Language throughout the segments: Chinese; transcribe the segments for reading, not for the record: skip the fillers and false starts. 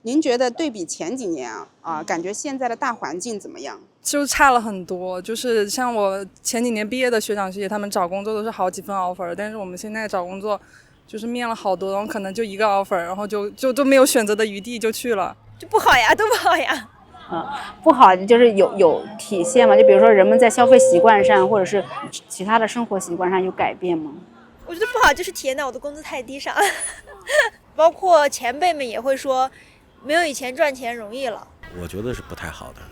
您觉得对比前几年感觉现在的大环境怎么样？就差了很多，就是像我前几年毕业的学长学姐，他们找工作都是好几份 offer， 但是我们现在找工作就是面了好多，然后可能就一个 offer， 然后就没有选择的余地就去了，就不好呀，都不好呀。不好就是有体现嘛？就比如说人们在消费习惯上，或者是其他的生活习惯上有改变吗？我觉得不好就是体现在我的工资太低上，包括前辈们也会说，没有以前赚钱容易了。我觉得是不太好的。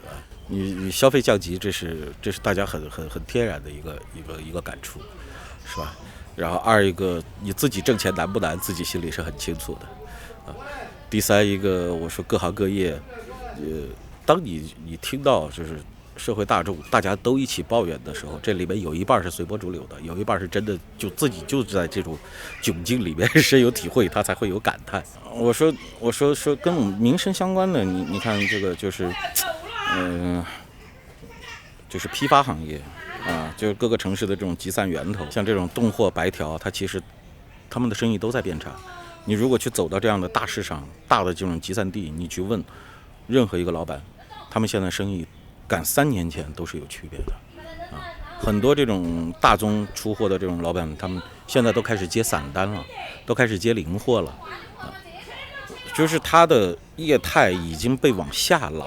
你消费降级，这是大家很天然的一个感触，是吧？然后二一个你自己挣钱难不难，自己心里是很清楚的。第三一个，我说各行各业，当你听到就是社会大众大家都一起抱怨的时候，这里面有一半是随波逐流的，有一半是真的自己就在这种窘境里面深有体会，他才会有感叹。我说跟我们民生相关的，你看这个就是，就是批发行业就是各个城市的这种集散源头，像这种冻货白条，它其实他们的生意都在变差。你如果去走到这样的大市场、大的这种集散地，你去问任何一个老板，他们现在生意赶3年前都是有区别的很多这种大宗出货的这种老板，他们现在都开始接散单了，都开始接零货了就是他的业态已经被往下拉了，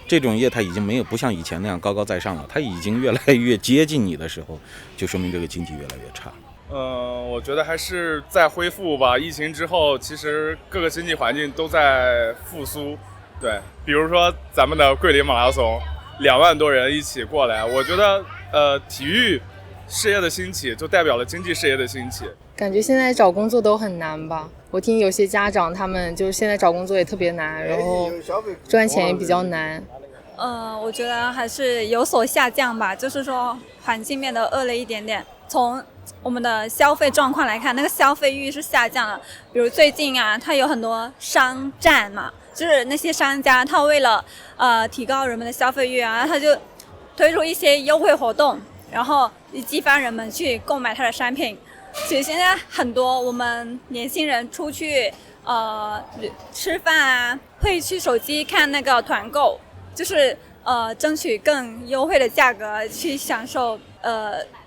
这种业态已经没有不像以前那样高高在上了，它已经越来越接近你的时候，就说明这个经济越来越差。我觉得还是在恢复吧。疫情之后，其实各个经济环境都在复苏。对，比如说咱们的桂林马拉松，2万多人一起过来，我觉得体育事业的兴起就代表了经济事业的兴起。感觉现在找工作都很难吧？我听有些家长他们就是现在找工作也特别难，然后赚钱也比较难。我觉得还是有所下降吧，就是说环境变得恶劣一点点。从我们的消费状况来看，那个消费欲是下降了。比如最近它有很多商战嘛，就是那些商家他为了提高人们的消费欲他就推出一些优惠活动，然后激发人们去购买他的商品。其实现在很多我们年轻人出去吃饭会去手机看那个团购，就是争取更优惠的价格去享受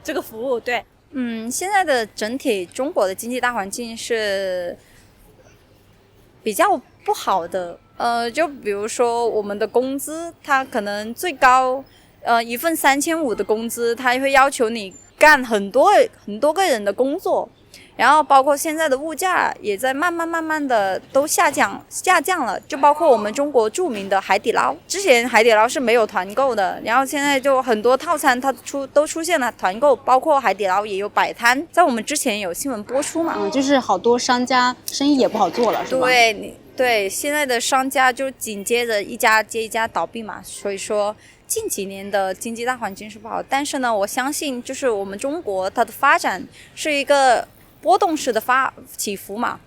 这个服务。对，现在的整体中国的经济大环境是比较不好的。就比如说我们的工资，它可能最高一份3500的工资，它会要求你干很多个人的工作，然后包括现在的物价也在慢慢的都下降了，就包括我们中国著名的海底捞，之前海底捞是没有团购的，然后现在就很多套餐它都出现了团购，包括海底捞也有摆摊，在我们之前有新闻播出嘛。就是好多商家生意也不好做了，是吧？对，现在的商家就紧接着一家接一家倒闭嘛，所以说近几年的经济大环境是不好，但是呢，我相信就是我们中国它的发展是一个波动式的起伏嘛，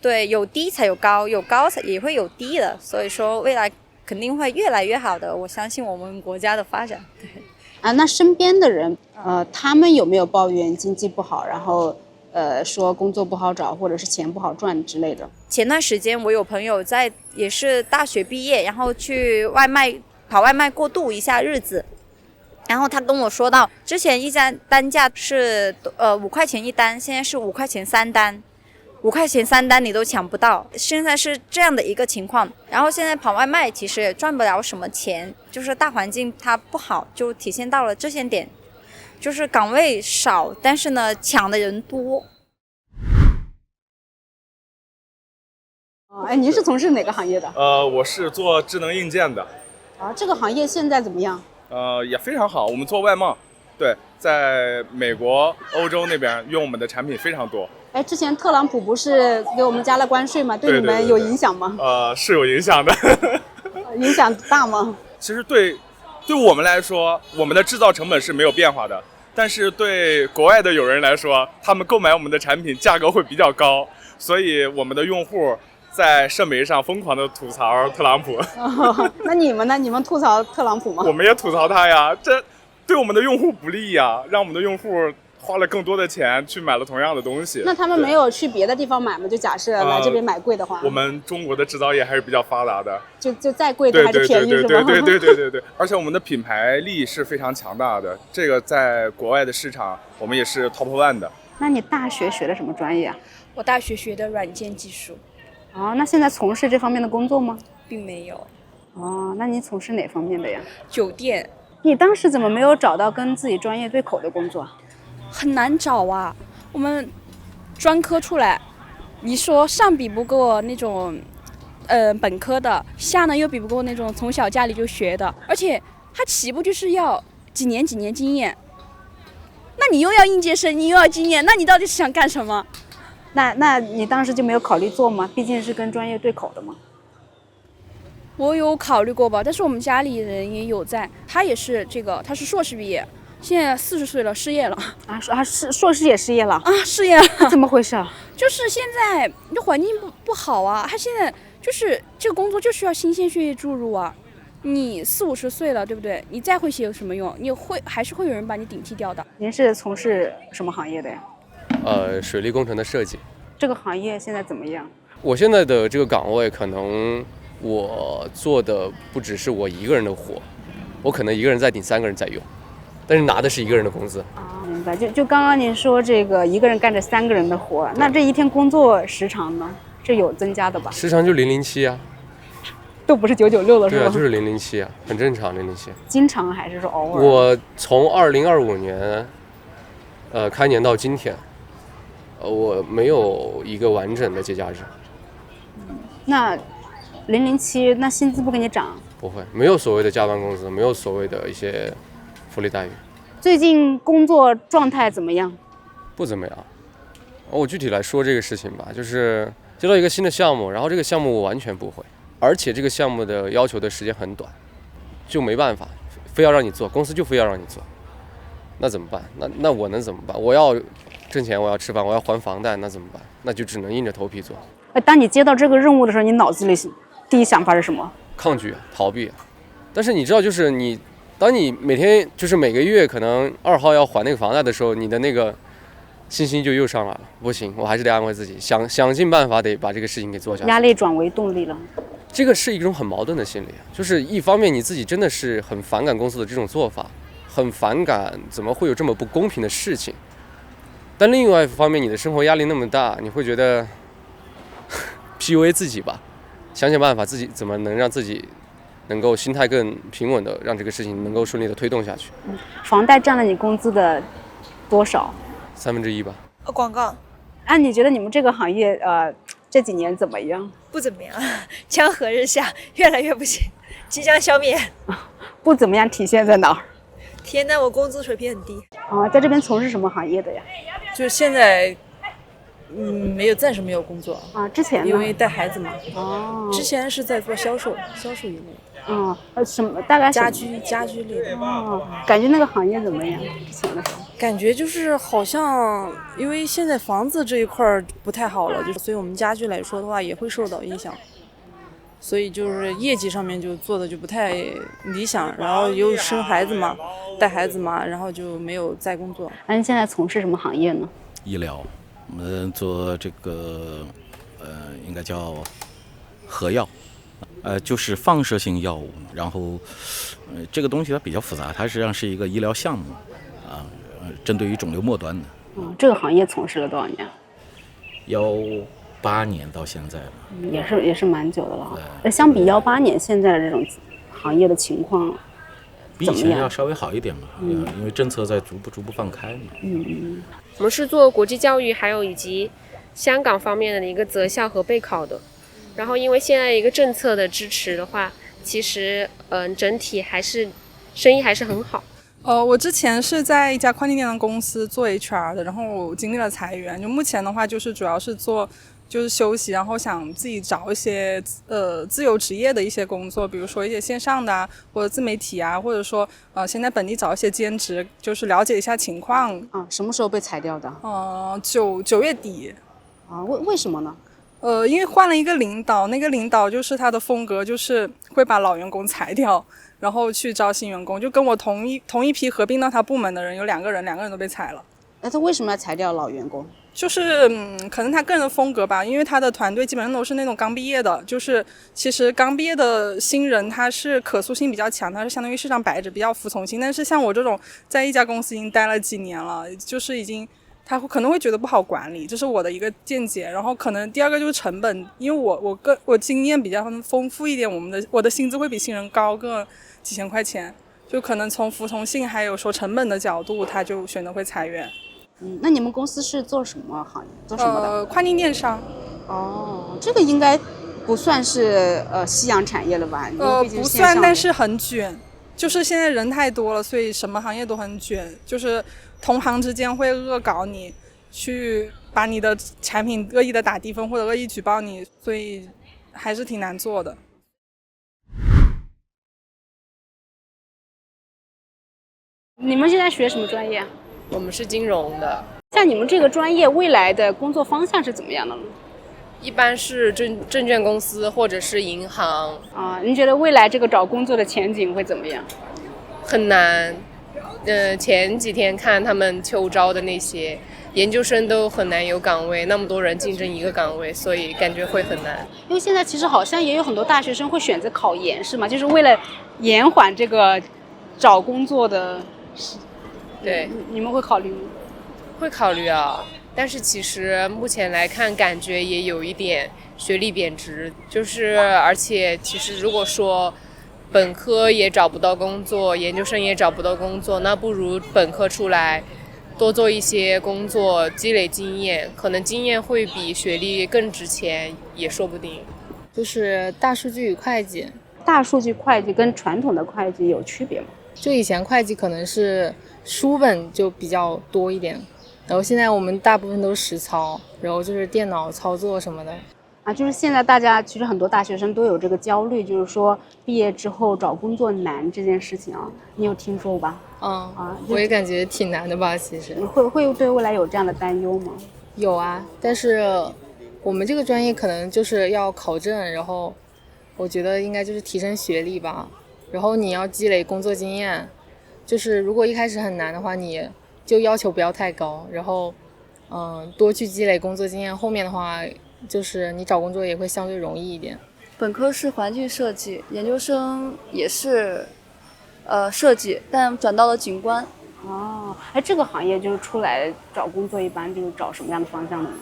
对，有低才有高，有高才也会有低的，所以说未来肯定会越来越好的，我相信我们国家的发展。对那身边的人他们有没有抱怨经济不好，然后说工作不好找或者是钱不好赚之类的？前段时间我有朋友也是大学毕业，然后去跑外卖过渡一下日子，然后他跟我说到，之前一单单价是5块钱一单，现在是5块钱3单，5块钱3单你都抢不到，现在是这样的一个情况。然后现在跑外卖其实也赚不了什么钱，就是大环境它不好，就体现到了这些点，就是岗位少，但是呢抢的人多。您是从事哪个行业的？我是做智能硬件的。这个行业现在怎么样？也非常好，我们做外贸，对，在美国、欧洲那边用我们的产品非常多。之前特朗普不是给我们加了关税吗？对你们有影响吗？是有影响的。影响大吗？其实对我们来说，我们的制造成本是没有变化的，但是对国外的友人来说，他们购买我们的产品价格会比较高，所以我们的用户在社媒上疯狂的吐槽特朗普。那你们呢？你们吐槽特朗普吗？我们也吐槽他呀，这对我们的用户不利呀，让我们的用户花了更多的钱去买了同样的东西。那他们没有去别的地方买吗？就假设来这边买贵的话，我们中国的制造业还是比较发达的，就再贵都还是便宜，是吧？对，而且我们的品牌力是非常强大的，这个在国外的市场我们也是 top one 的。那你大学学的什么专业啊？我大学学的软件技术。哦，那现在从事这方面的工作吗？并没有。哦，那你从事哪方面的呀？酒店。你当时怎么没有找到跟自己专业对口的工作？很难找啊，我们专科出来，你说上比不过那种本科的，下呢又比不过那种从小家里就学的，而且他起步就是要几年经验，那你又要应届生，你又要经验，那你到底是想干什么？那你当时就没有考虑做吗？毕竟是跟专业对口的嘛。我有考虑过吧，但是我们家里人也有在，他也是他是硕士毕业，现在40岁了，失业了是硕士也失业了啊，失业了，怎么回事啊？就是现在这环境不好啊，他现在就是这个工作就需要新鲜血液注入啊，你40、50岁了，对不对？你再会写有什么用？还是会有人把你顶替掉的。您是从事什么行业的呀？水利工程的设计。这个行业现在怎么样？我现在的这个岗位可能。我做的不只是我一个人的活，我可能一个人在顶3个人在用，但是拿的是一个人的工资。明白。就刚刚您说这个一个人干着3个人的活，那这一天工作时长呢？这有增加的吧？时长就007啊，都不是996了，是吧？对啊，就是007啊，很正常007。经常还是说偶尔？我从2025年，开年到今天，我没有一个完整的节假日。那007，那薪资不给你涨？不会，没有所谓的加班工资，没有所谓的一些福利待遇。最近工作状态怎么样？不怎么样。我具体来说这个事情吧，就是接到一个新的项目，然后这个项目我完全不会，而且这个项目的要求的时间很短，就没办法，非要让你做，公司就非要让你做，那怎么办？那我能怎么办？我要挣钱，我要吃饭，我要还房贷，那怎么办？那就只能硬着头皮做。当你接到这个任务的时候，你脑子里第一想法是什么？抗拒、逃避。但是你知道，就是当你每天就是每个月可能2号要还那个房贷的时候，你的那个信心就又上来了。不行，我还是得安慰自己，想尽办法得把这个事情给做下去。压力转为动力了。这个是一种很矛盾的心理，就是一方面你自己真的是很反感公司的这种做法，很反感怎么会有这么不公平的事情，但另外一方面你的生活压力那么大，你会觉得PUA 自己吧，想办法自己怎么能让自己能够心态更平稳的让这个事情能够顺利的推动下去。房贷占了你工资的多少1/3吧。广告。你觉得你们这个行业这几年怎么样？不怎么样，江河日下，越来越不行，即将消灭。不怎么样体现在哪儿？体现在我工资水平很低。在这边从事什么行业的呀？就是现在暂时没有工作之前呢？因为带孩子嘛。之前是在做销售一类的。什么？大概家居类的。感觉那个行业怎么样？之前的时候感觉就是好像，因为现在房子这一块不太好了，所以我们家居来说的话也会受到影响，所以就是业绩上面就做的就不太理想，然后又生孩子嘛，带孩子嘛，然后就没有再工作。那您现在从事什么行业呢？医疗，我们做这个应该叫核药，就是放射性药物，然后这个东西它比较复杂，它实际上是一个医疗项目针对于肿瘤末端的。这个行业从事了多少年？18年到现在了。也是蛮久的了。相比18年现在的这种行业的情况，比以前要稍微好一点嘛，因为政策在逐步放开嘛。我们是做国际教育，还有以及香港方面的一个择校和备考的。然后因为现在一个政策的支持的话，其实整体还是生意还是很好。我之前是在一家快递电商公司做 HR 的，然后我经历了裁员，就目前的话就是主要是做就是休息，然后想自己找一些自由职业的一些工作，比如说一些线上的或者自媒体或者说先在本地找一些兼职，就是了解一下情况。什么时候被裁掉的？9月底。为什么呢？因为换了一个领导，那个领导就是他的风格就是会把老员工裁掉，然后去招新员工，就跟我同一批合并到他部门的人有2个人都被裁了。那他为什么要裁掉老员工？就是可能他个人的风格吧，因为他的团队基本上都是那种刚毕业的，就是其实刚毕业的新人他是可塑性比较强，他是相当于市场白纸，比较服从性。但是像我这种在一家公司已经待了几年了，就是已经他可能会觉得不好管理，这是我的一个见解。然后可能第二个就是成本，因为我经验比较丰富一点，我的薪资会比新人高个几千块钱，就可能从服从性还有说成本的角度，他就选择会裁员。那你们公司是做什么行业？做什么的？跨境电商。哦，这个应该不算是夕阳产业了吧？不算，但是很卷。就是现在人太多了，所以什么行业都很卷。就是同行之间会恶搞你，去把你的产品恶意的打低分或者恶意举报你，所以还是挺难做的。你们现在学什么专业？我们是金融的。像你们这个专业未来的工作方向是怎么样的呢？一般是证券公司或者是银行。您觉得未来这个找工作的前景会怎么样？很难。前几天看他们秋招的那些研究生都很难有岗位，那么多人竞争一个岗位，所以感觉会很难。因为现在其实好像也有很多大学生会选择考研，是吗？就是为了延缓这个找工作的。对，你们会考虑吗？会考虑啊，但是其实目前来看，感觉也有一点学历贬值，而且其实如果说本科也找不到工作，研究生也找不到工作，那不如本科出来多做一些工作，积累经验，可能经验会比学历更值钱，也说不定。就是大数据与会计。大数据会计跟传统的会计有区别吗？就以前会计可能是书本就比较多一点，然后现在我们大部分都是实操，然后就是电脑操作什么的。就是现在大家其实很多大学生都有这个焦虑，就是说毕业之后找工作难这件事情啊，你有听说过吧？我也感觉挺难的吧，其实。会对未来有这样的担忧吗？有啊，但是我们这个专业可能就是要考证，然后我觉得应该就是提升学历吧。然后你要积累工作经验，就是如果一开始很难的话，你就要求不要太高，然后多去积累工作经验，后面的话就是你找工作也会相对容易一点。本科是环境设计，研究生也是设计，但转到了景观。这个行业就是出来找工作一般就是找什么样的方向的呢？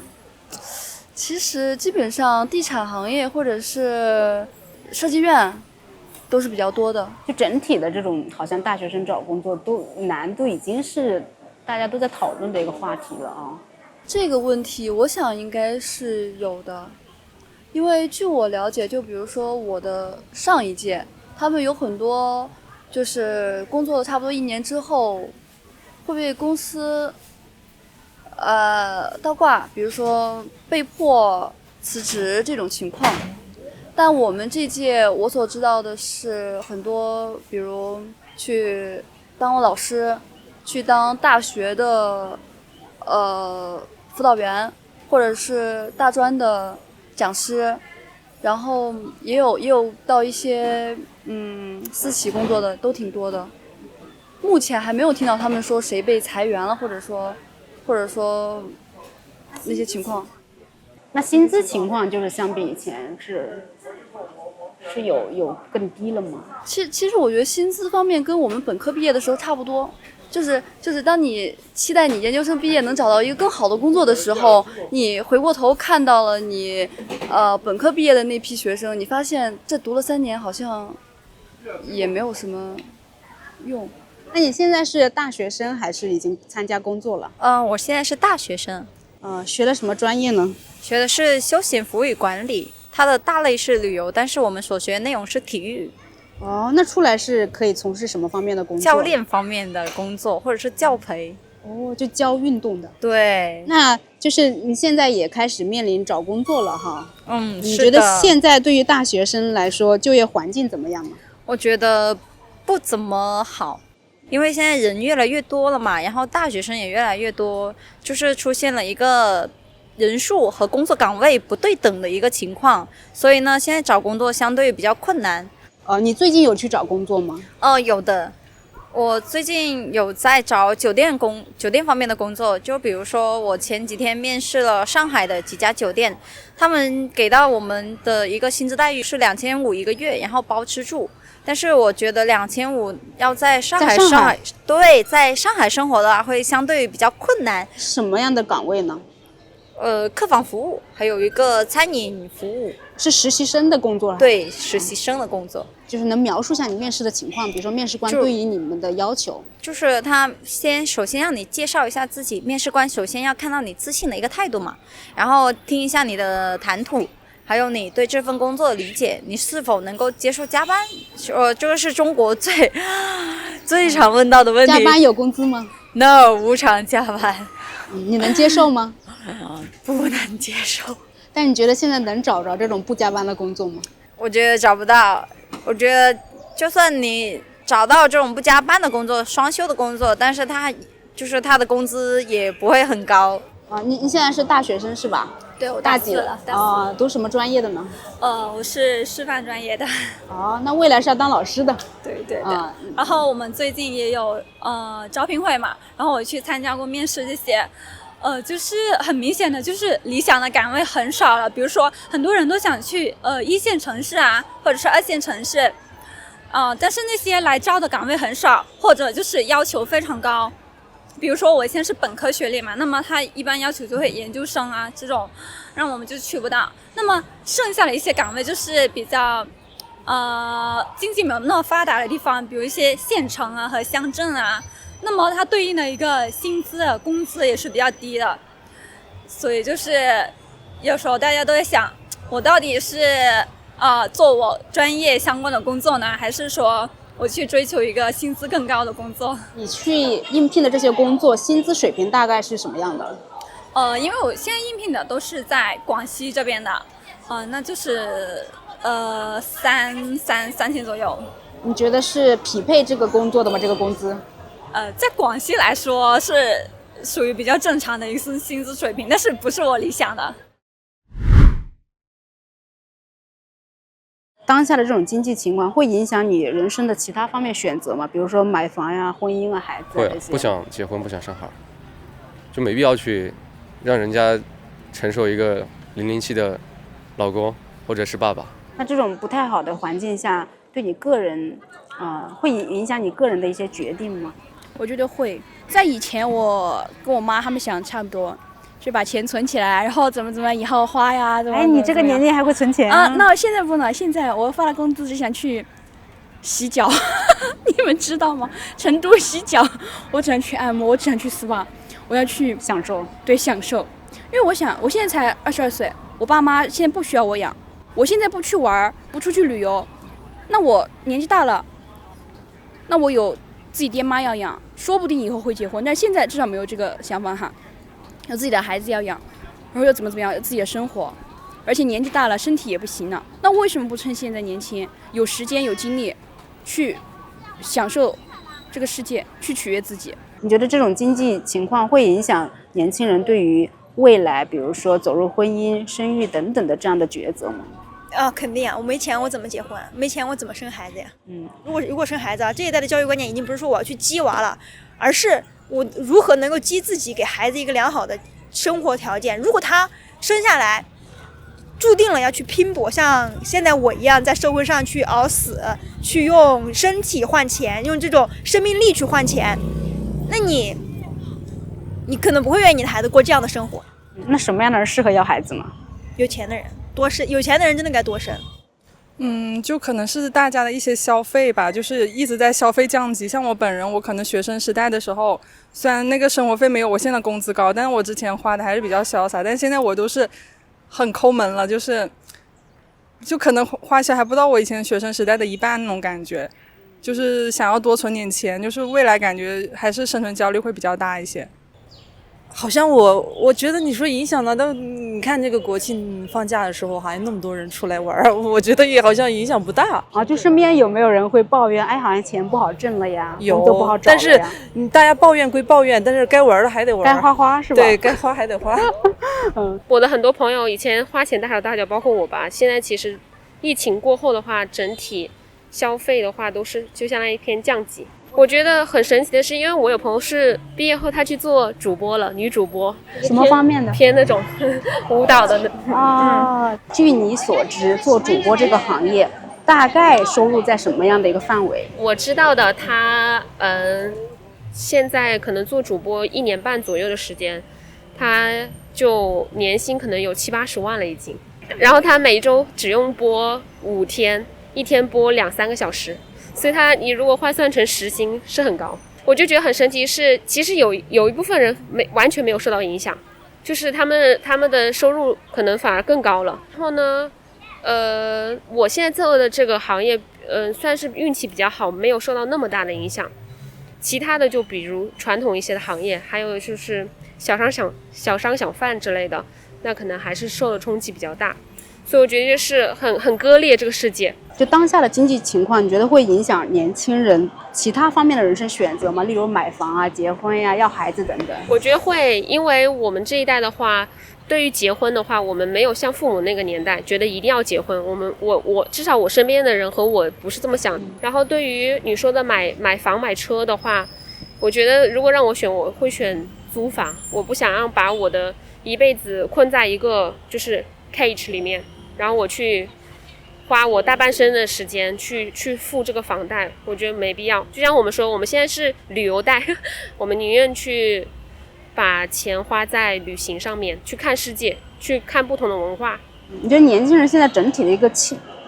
其实基本上地产行业或者是设计院都是比较多的。就整体的这种好像大学生找工作都已经是大家都在讨论的一个话题了啊。这个问题我想应该是有的，因为据我了解，就比如说我的上一届，他们有很多就是工作了差不多1年之后会被公司倒挂，比如说被迫辞职这种情况。但我们这届我所知道的是很多，比如去当老师，去当大学的辅导员，或者是大专的讲师，然后也有到一些私企工作的都挺多的。目前还没有听到他们说谁被裁员了，或者说那些情况。那薪资情况就是相比以前是有更低了吗？其实我觉得薪资方面跟我们本科毕业的时候差不多，就是当你期待你研究生毕业能找到一个更好的工作的时候，你回过头看到了你本科毕业的那批学生，你发现这读了3年好像也没有什么用。那你现在是大学生还是已经参加工作了？我现在是大学生。学的什么专业呢？学的是休闲服务与管理，它的大类是旅游，但是我们所学的内容是体育。那出来是可以从事什么方面的工作？教练方面的工作，或者是教培。就教运动的。对。那就是你现在也开始面临找工作了哈。你是的。觉得现在对于大学生来说，就业环境怎么样呢？我觉得不怎么好。因为现在人越来越多了嘛，然后大学生也越来越多，就是出现了一个人数和工作岗位不对等的一个情况，所以呢，现在找工作相对比较困难。你最近有去找工作吗？有的，我最近有在找酒店方面的工作，就比如说我前几天面试了上海的几家酒店，他们给到我们的一个薪资待遇是2500一个月，然后包吃住。但是我觉得2500要在上海对，在上海生活的话会相对比较困难。什么样的岗位呢？客房服务，还有一个餐饮服务。是实习生的工作了？对，实习生的工作。就是能描述一下你面试的情况，比如说面试官对于你们的要求。就是他首先让你介绍一下自己，面试官首先要看到你自信的一个态度嘛，然后听一下你的谈吐，还有你对这份工作的理解，你是否能够接受加班？这个是中国最常问到的问题。加班有工资吗 ？No， 无偿加班。你能接受吗？不能接受。但你觉得现在能找着这种不加班的工作吗？我觉得找不到。我觉得就算你找到这种不加班的工作、双休的工作，但是他的工资也不会很高。你现在是大学生是吧？对，我大几了。读什么专业的呢？我是师范专业的。那未来是要当老师的。对。然后我们最近也有招聘会嘛，然后我去参加过面试这些。就是很明显的，就是理想的岗位很少了。比如说，很多人都想去1线城市啊，或者是2线城市，但是那些来招的岗位很少，或者就是要求非常高。比如说我现在是本科学历嘛，那么他一般要求就会研究生啊这种，让我们就去不到。那么剩下的一些岗位就是比较经济没有那么发达的地方，比如一些县城啊和乡镇啊。那么它对应的一个薪资工资也是比较低的，所以就是有时候大家都在想，我到底是做我专业相关的工作呢，还是说我去追求一个薪资更高的工作？你去应聘的这些工作薪资水平大概是什么样的？因为我现在应聘的都是在广西这边的，那就是3000左右。你觉得是匹配这个工作的吗？这个工资？在广西来说是属于比较正常的一个薪资水平，但是不是我理想的。当下的这种经济情况会影响你人生的其他方面选择吗？比如说买房呀、婚姻啊、孩子啊这些。不想结婚，不想生孩，就没必要去让人家承受一个007的老公或者是爸爸。那这种不太好的环境下，对你个人会影响你个人的一些决定吗？我觉得会。在以前我跟我妈他们想差不多，就把钱存起来，然后怎么以后花呀。你这个年龄还会存钱啊？那现在不能，现在我发了工资就想去洗脚，你们知道吗？成都洗脚，我只想去按摩，我只想去 SPA， 我要去享受。对，享受。因为我想，我现在才22岁，我爸妈现在不需要我养，我现在不去玩，不出去旅游，那我年纪大了，那我有自己爹妈要养，说不定以后会结婚，但现在至少没有这个想法哈。有自己的孩子要养，然后又怎么样，有自己的生活，而且年纪大了，身体也不行了。那为什么不趁现在年轻，有时间有精力，去享受这个世界，去取悦自己？你觉得这种经济情况会影响年轻人对于未来，比如说走入婚姻、生育等等的这样的抉择吗？肯定啊！我没钱我怎么结婚？没钱我怎么生孩子呀？如果生孩子啊，这一代的教育观念已经不是说我要去激娃了，而是我如何能够激自己，给孩子一个良好的生活条件。如果他生下来注定了要去拼搏，像现在我一样在社会上去熬死，去用身体换钱，用这种生命力去换钱，那你可能不会愿意你的孩子过这样的生活。那什么样的人适合要孩子呢？有钱的人多生，有钱的人真的该多生。就可能是大家的一些消费吧，就是一直在消费降级。像我本人，我可能学生时代的时候，虽然那个生活费没有我现在工资高，但是我之前花的还是比较潇洒。但现在我都是很抠门了，就可能花销还不到我以前学生时代的一半那种感觉，就是想要多存点钱，就是未来感觉还是生存焦虑会比较大一些。好像我觉得你说影响了，但你看这个国庆放假的时候还那么多人出来玩，我觉得也好像影响不大啊。就身边有没有人会抱怨，好像钱不好挣了呀，有，工作不好找了呀？但是大家抱怨归抱怨，但是该玩的还得玩，该花是吧？对，该花还得花。我的很多朋友以前花钱大手大脚，包括我吧，现在其实疫情过后的话，整体消费的话都是就相当于偏降级。我觉得很神奇的是，因为我有朋友是毕业后他去做主播了，女主播。什么方面的？偏那种舞蹈的。据你所知，做主播这个行业大概收入在什么样的一个范围？我知道的，他现在可能做主播1年半左右的时间，他就年薪可能有70-80万了已经。然后他每周只用播5天，一天播2-3个小时，所以你如果换算成时薪是很高。我就觉得很神奇是，其实有一部分人完全没有受到影响，就是他们的收入可能反而更高了。然后呢，我现在做的这个行业，算是运气比较好，没有受到那么大的影响。其他的就比如传统一些的行业，还有就是小商小贩之类的，那可能还是受的冲击比较大。所以我觉得是很割裂这个世界。就当下的经济情况，你觉得会影响年轻人其他方面的人生选择吗？例如买房啊、结婚呀、要孩子等等。我觉得会，因为我们这一代的话，对于结婚的话，我们没有像父母那个年代觉得一定要结婚。我至少我身边的人和我不是这么想。然后对于你说的买房买车的话，我觉得如果让我选，我会选租房。我不想让把我的一辈子困在一个就是 cage 里面，然后我去花我大半生的时间去付这个房贷，我觉得没必要。就像我们说，我们现在是旅游贷，我们宁愿去把钱花在旅行上面，去看世界，去看不同的文化。你觉得年轻人现在整体的一个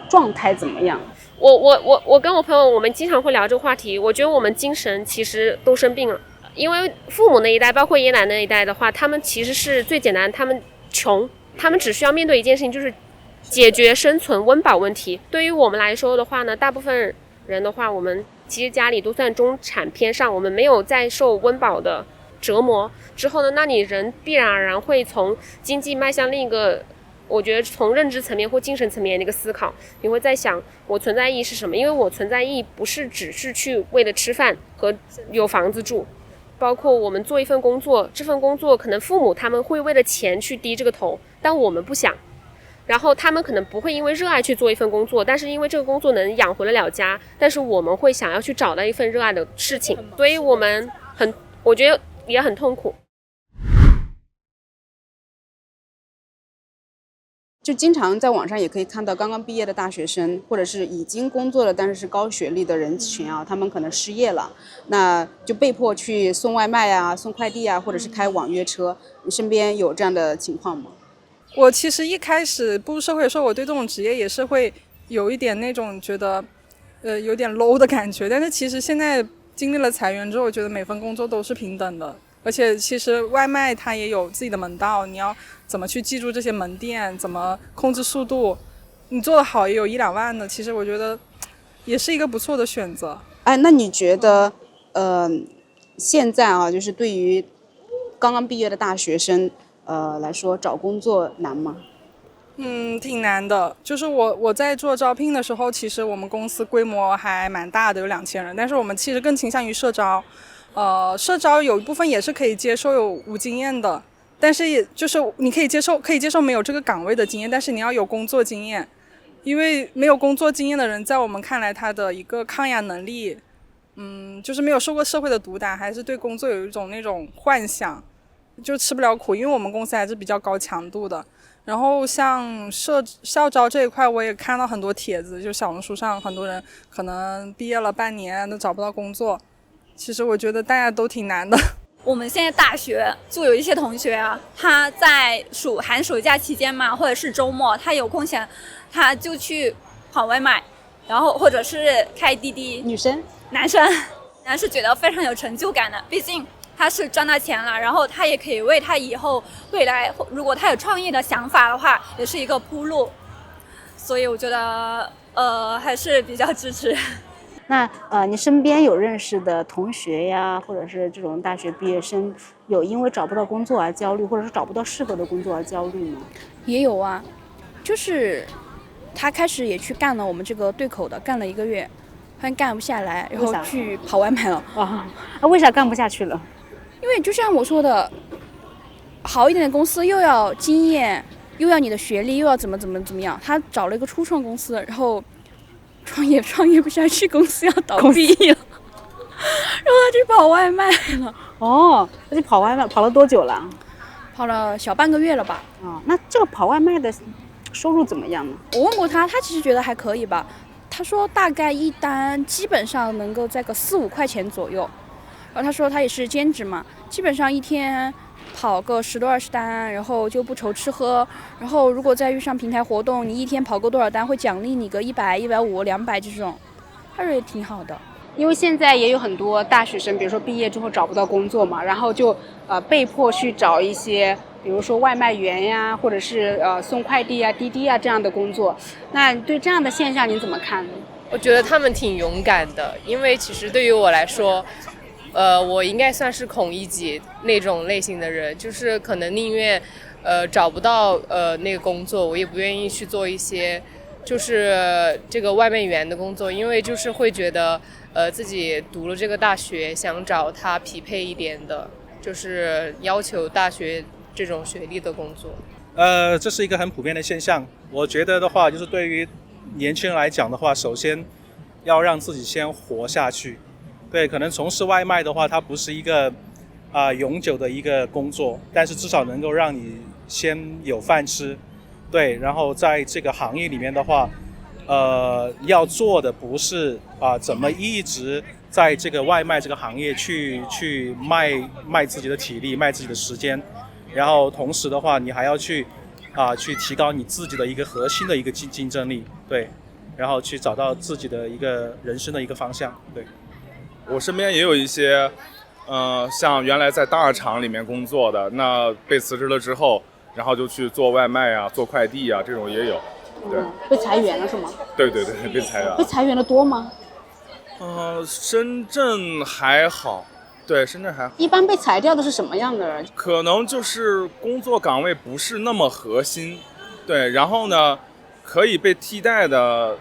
状态怎么样？我跟我朋友，我们经常会聊这个话题。我觉得我们精神其实都生病了，因为父母那一代，包括爷爷奶奶那一代的话，他们其实是最简单，他们穷，他们只需要面对一件事情，就是解决生存温饱问题。对于我们来说的话呢，大部分人的话，我们其实家里都算中产偏上，我们没有再受温饱的折磨之后呢，那你人必然而然会从经济迈向另一个，我觉得从认知层面或精神层面的一个思考，你会在想我存在意义是什么？因为我存在意义不是只是去为了吃饭和有房子住，包括我们做一份工作，这份工作可能父母他们会为了钱去低这个头，但我们不想。然后他们可能不会因为热爱去做一份工作，但是因为这个工作能养活得了家，但是我们会想要去找到一份热爱的事情，所以我们我觉得也很痛苦。就经常在网上也可以看到刚刚毕业的大学生，或者是已经工作了但是高学历的人群啊，他们可能失业了，那就被迫去送外卖啊、送快递啊，或者是开网约车。你身边有这样的情况吗？我其实一开始步入社会的时候，我对这种职业也是会有一点那种觉得有点 low 的感觉，但是其实现在经历了裁员之后，我觉得每份工作都是平等的，而且其实外卖它也有自己的门道，你要怎么去记住这些门店，怎么控制速度，你做得好也有1-2万的，其实我觉得也是一个不错的选择。哎，那你觉得现在啊，就是对于刚刚毕业的大学生来说，找工作难吗？挺难的。就是我在做招聘的时候，其实我们公司规模还蛮大的，有2000人，但是我们其实更倾向于社招。社招有一部分也是可以接受有无经验的，但是也就是你可以接受没有这个岗位的经验，但是你要有工作经验，因为没有工作经验的人，在我们看来他的一个抗压能力，就是没有受过社会的毒打，还是对工作有一种那种幻想，就吃不了苦，因为我们公司还是比较高强度的。然后像校招这一块，我也看到很多帖子，就小红书上很多人可能毕业了半年都找不到工作，其实我觉得大家都挺难的。我们现在大学就有一些同学啊，他在寒暑假期间嘛，或者是周末，他有空闲，他就去跑外卖，然后或者是开滴滴。女生？男生，然后是觉得非常有成就感的，毕竟他是赚到钱了，然后他也可以为他以后未来，如果他有创业的想法的话，也是一个铺路。所以我觉得还是比较支持。那你身边有认识的同学呀，或者是这种大学毕业生，有因为找不到工作而焦虑，或者是找不到适合的工作而焦虑吗？也有啊，就是他开始也去干了我们这个对口的，干了1个月，发现干不下来，然后去跑外卖了。为啥干不下去了？因为就像我说的，好一点的公司又要经验，又要你的学历，又要怎么样，他找了一个初创公司，然后创业不下去，公司要倒闭了，他去跑外卖了。哦，他去跑外卖，跑了多久了？跑了小半个月了吧。那这个跑外卖的收入怎么样呢？我问过他，他其实觉得还可以吧。他说大概一单基本上能够在个4-5块钱左右。然后他说他也是兼职嘛，基本上一天跑个10多20单，然后就不愁吃喝。然后如果再遇上平台活动，你一天跑够多少单，会奖励你个100、150、200这种，他说也挺好的。因为现在也有很多大学生，比如说毕业之后找不到工作嘛，然后就被迫去找一些，比如说外卖员呀，或者是送快递啊、滴滴啊这样的工作。那对这样的现象你怎么看？我觉得他们挺勇敢的，因为其实对于我来说，我应该算是孔乙己那种类型的人，就是可能宁愿找不到那个工作，我也不愿意去做一些就是这个外卖员的工作，因为就是会觉得自己读了这个大学，想找他匹配一点的，就是要求大学这种学历的工作。这是一个很普遍的现象。我觉得的话，就是对于年轻人来讲的话，首先要让自己先活下去。对，可能从事外卖的话，它不是一个永久的一个工作，但是至少能够让你先有饭吃。对，然后在这个行业里面的话，要做的不是怎么一直在这个外卖这个行业去卖自己的体力，卖自己的时间，然后同时的话，你还要去提高你自己的一个核心的一个竞争力，对，然后去找到自己的一个人生的一个方向，对。我身边也有一些，像原来在大厂里面工作的，那被辞职了之后，然后就去做外卖啊、做快递啊，这种也有。对，被裁员了是吗？对，被裁员了。被裁员的多吗？深圳还好，对，深圳还好。一般被裁掉的是什么样的人？可能就是工作岗位不是那么核心，对，然后呢，可以被替代的，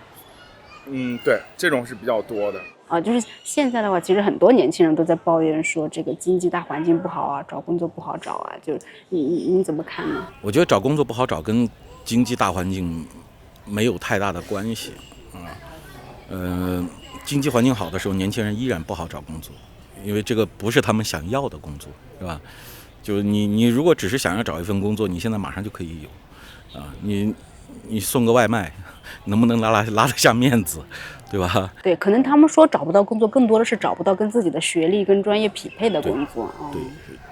对，这种是比较多的。就是现在的话，其实很多年轻人都在抱怨说这个经济大环境不好啊，找工作不好找啊。就是你怎么看呢？我觉得找工作不好找跟经济大环境没有太大的关系经济环境好的时候，年轻人依然不好找工作，因为这个不是他们想要的工作，是吧？就是你如果只是想要找一份工作，你现在马上就可以有你送个外卖，能不能拉得下面子？对吧？对，可能他们说找不到工作，更多的是找不到跟自己的学历跟专业匹配的工作。对，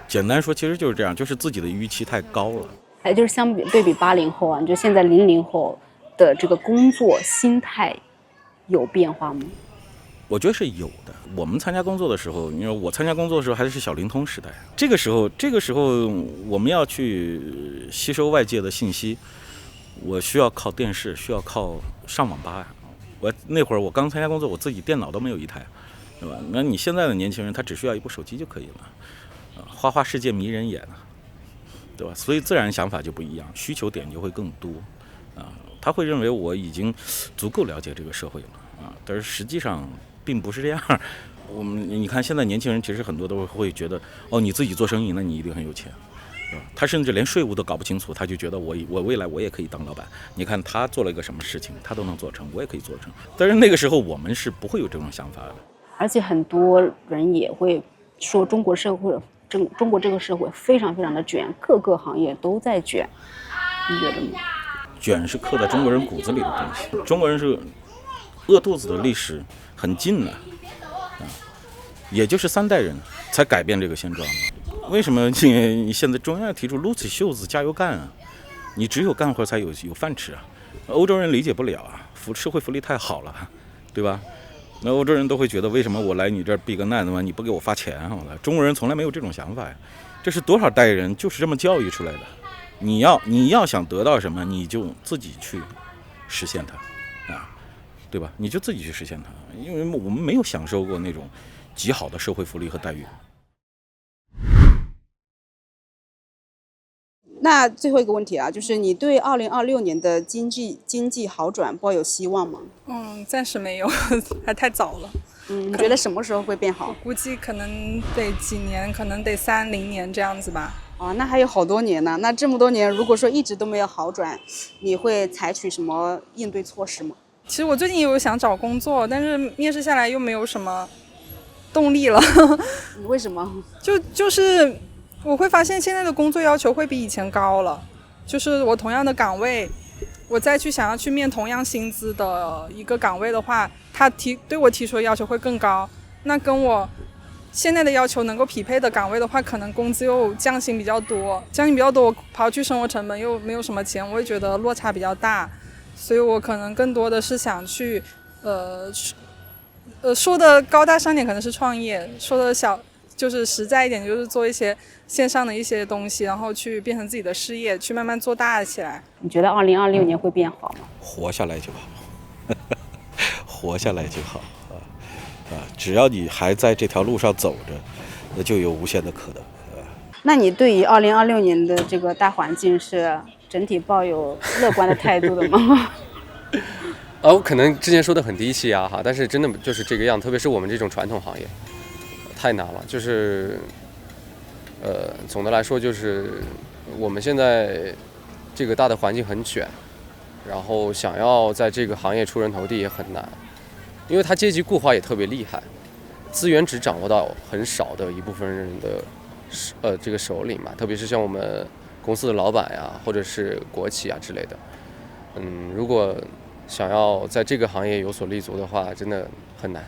简单说其实就是这样，就是自己的预期太高了。还就是对比80后啊，你觉得现在00后的这个工作心态有变化吗？我觉得是有的。我们参加工作的时候，因为我参加工作的时候还是小灵通时代，这个时候我们要去吸收外界的信息，我需要靠电视，需要靠上网吧呀。那会儿我刚参加工作，我自己电脑都没有一台，对吧？那你现在的年轻人，他只需要一部手机就可以了，花世界迷人眼，对吧？所以自然想法就不一样，需求点就会更多，他会认为我已经足够了解这个社会了，但是实际上并不是这样。你看现在年轻人其实很多都会觉得，你自己做生意，那你一定很有钱。他甚至连税务都搞不清楚，他就觉得我未来我也可以当老板。你看他做了一个什么事情，他都能做成，我也可以做成。但是那个时候我们是不会有这种想法的。而且很多人也会说，中国这个社会非常非常的卷，各个行业都在卷，你觉得呢？卷是刻在中国人骨子里的东西。中国人是饿肚子的历史很近了，也就是3代人才改变这个现状。为什么你现在中央提出撸起袖子加油干啊？你只有干活才有饭吃啊！欧洲人理解不了啊，社会福利太好了，对吧？那欧洲人都会觉得，为什么我来你这儿避个难，你不给我发钱啊？中国人从来没有这种想法呀，这是多少代人就是这么教育出来的。你要想得到什么，你就自己去实现它啊，对吧？你就自己去实现它，因为我们没有享受过那种极好的社会福利和待遇。那最后一个问题啊，就是你对2026年的经济好转抱有希望吗？暂时没有，还太早了。你觉得什么时候会变好？我估计可能得几年，可能得30年这样子吧。那还有好多年呢。那这么多年，如果说一直都没有好转，你会采取什么应对措施吗？其实我最近也有想找工作，但是面试下来又没有什么动力了。为什么？就是我会发现现在的工作要求会比以前高了，就是我同样的岗位，我再去想要去面同样薪资的一个岗位的话，他对我提出的要求会更高，那跟我现在的要求能够匹配的岗位的话，可能工资又降薪比较多，我刨去生活成本又没有什么钱，我会觉得落差比较大，所以我可能更多的是想去说的高大上点可能是创业，说的小就是实在一点就是做一些线上的一些东西，然后去变成自己的事业，去慢慢做大起来。你觉得2026年会变好吗？活下来就好，活下来就好只要你还在这条路上走着，那就有无限的可能。那你对于2026年的这个大环境是整体抱有乐观的态度的吗？我可能之前说的很低气压哈，但是真的就是这个样，特别是我们这种传统行业，太难了。就是总的来说就是我们现在这个大的环境很卷，然后想要在这个行业出人头地也很难，因为它阶级固化也特别厉害，资源只掌握到很少的一部分人的这个手里嘛，特别是像我们公司的老板呀，或者是国企啊之类的。如果想要在这个行业有所立足的话，真的很难。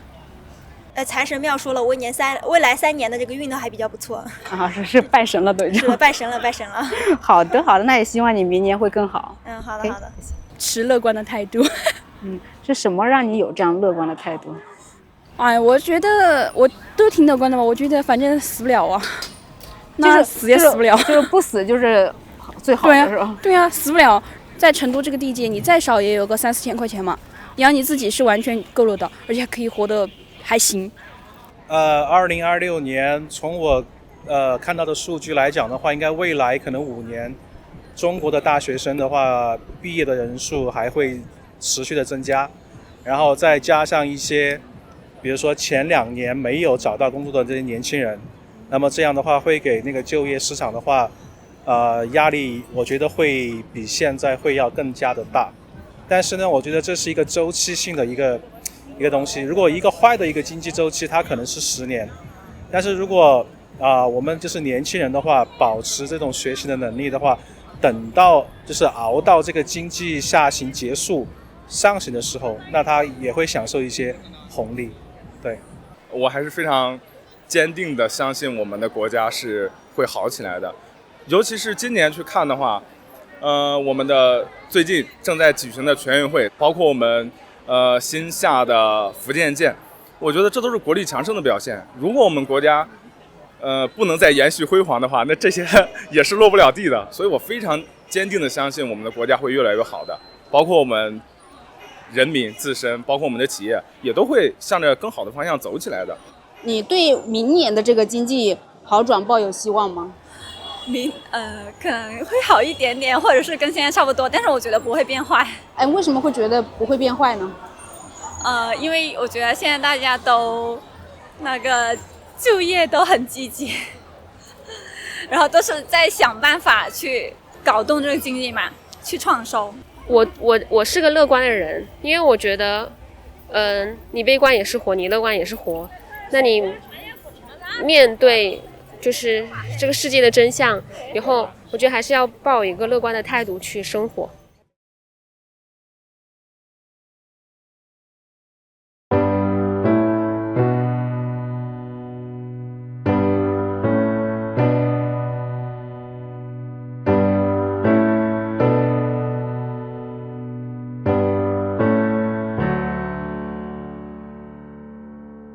财神庙说了，未来3年的这个运都还比较不错啊，是拜神了都已经。是的，拜神了。好的，那也希望你明年会更好。好的。持乐观的态度。是什么让你有这样乐观的态度？我觉得我都挺乐观的吧，我觉得反正死不了啊，那死也死不了，就是不死就是最好的是吧？对啊，死不了。在成都这个地界，你再少也有个3-4千块钱嘛，你要你自己是完全够了的，而且还可以活得还行。2026年从我看到的数据来讲的话，应该未来可能5年，中国的大学生的话，毕业的人数还会持续的增加，然后再加上一些，比如说前2年没有找到工作的这些年轻人，那么这样的话会给那个就业市场的话。压力我觉得会比现在会要更加的大，但是呢，我觉得这是一个周期性的一个东西。如果一个坏的一个经济周期，它可能是10年，但是如果我们就是年轻人的话，保持这种学习的能力的话，等到就是熬到这个经济下行结束上行的时候，那他也会享受一些红利。对，我还是非常坚定的相信我们的国家是会好起来的。尤其是今年去看的话，我们的最近正在举行的全运会，包括我们新下的福建舰，我觉得这都是国力强盛的表现。如果我们国家不能再延续辉煌的话，那这些也是落不了地的。所以我非常坚定的相信我们的国家会越来越好的，包括我们人民自身，包括我们的企业，也都会向着更好的方向走起来的。你对明年的这个经济好转抱有希望吗？可能会好一点点，或者是跟现在差不多，但是我觉得不会变坏。为什么会觉得不会变坏呢？因为我觉得现在大家都那个就业都很积极，然后都是在想办法去搞动这个经济嘛，去创收。我是个乐观的人，因为我觉得，你悲观也是活，你乐观也是活。那你面对就是这个世界的真相以后，我觉得还是要抱一个乐观的态度去生活。